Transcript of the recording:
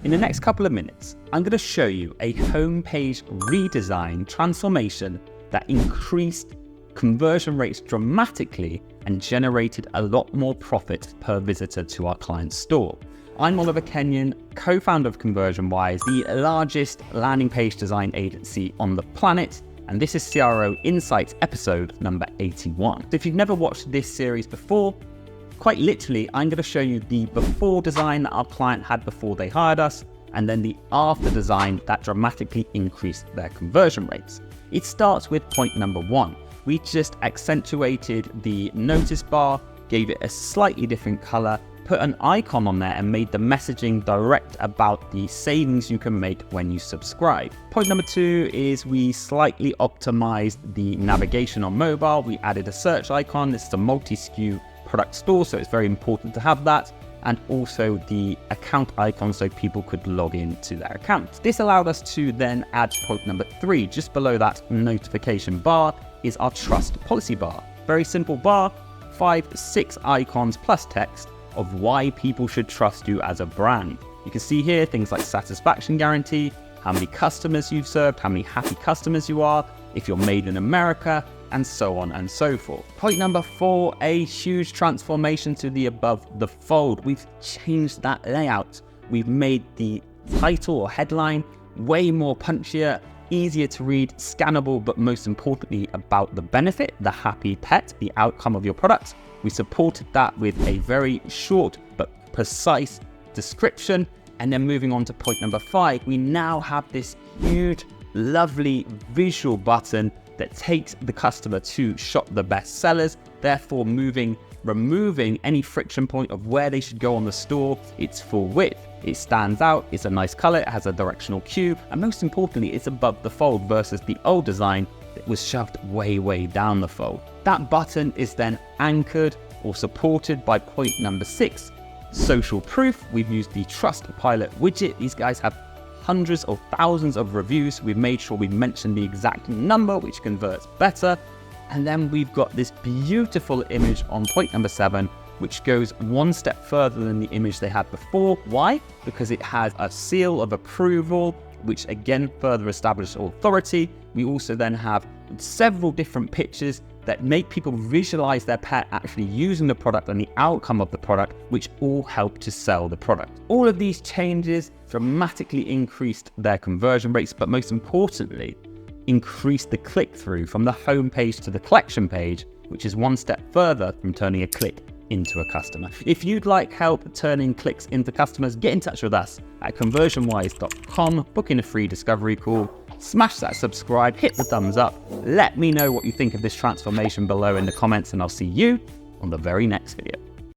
In the next couple of minutes, I'm going to show you a homepage redesign transformation that increased conversion rates dramatically and generated a lot more profit per visitor to our client's store. I'm Oliver Kenyon, co-founder of ConversionWise, the largest landing page design agency on the planet, and this is CRO Insights episode number 81. So if you've never watched this series before, quite literally, I'm going to show you the before design that our client had before they hired us, and then the after design that dramatically increased their conversion rates. It starts with point number 1. We just accentuated the notice bar, gave it a slightly different color, put an icon on there and made the messaging direct about the savings you can make when you subscribe. Point number 2 is we slightly optimized the navigation on mobile. We added a search icon. This is a multi-SKU product store, so it's very important to have that, and also the account icon so people could log in to their account. This allowed us to then add point number 3. Just below that notification bar is our trust policy bar. Very simple bar, 5-6 icons plus text of why people should trust you as a brand. You can see here things like satisfaction guarantee, how many customers you've served, how many happy customers you are, if you're made in America, and so on and so forth. Point number 4, a huge transformation to the above the fold. We've changed that layout. We've made the title or headline way more punchier, easier to read, scannable, but most importantly about the benefit, the happy pet, the outcome of your product. We supported that with a very short but precise description. And then moving on to point number 5, we now have this huge, lovely visual button that takes the customer to shop the best sellers, therefore removing any friction point of where they should go on the store. It's full width, it stands out, it's a nice color, it has a directional cube, and most importantly, it's above the fold versus the old design that was shoved way down the fold. That button is then anchored or supported by point number 6, social proof. We've used the Trustpilot widget. These guys have hundreds of thousands of reviews. We've made sure we mention the exact number, which converts better. And then we've got this beautiful image on point number 7, which goes one step further than the image they had before. Why? Because it has a seal of approval, which again further establishes authority. We also then have several different pictures that make people visualize their pet actually using the product and the outcome of the product, which all help to sell the product. All of these changes dramatically increased their conversion rates, but most importantly, increased the click-through from the home page to the collection page, which is one step further from turning a click into a customer. If you'd like help turning clicks into customers, get in touch with us at ConversionWise.com, book in a free discovery call, smash that subscribe, hit the thumbs up, let me know what you think of this transformation below in the comments, and I'll see you on the very next video.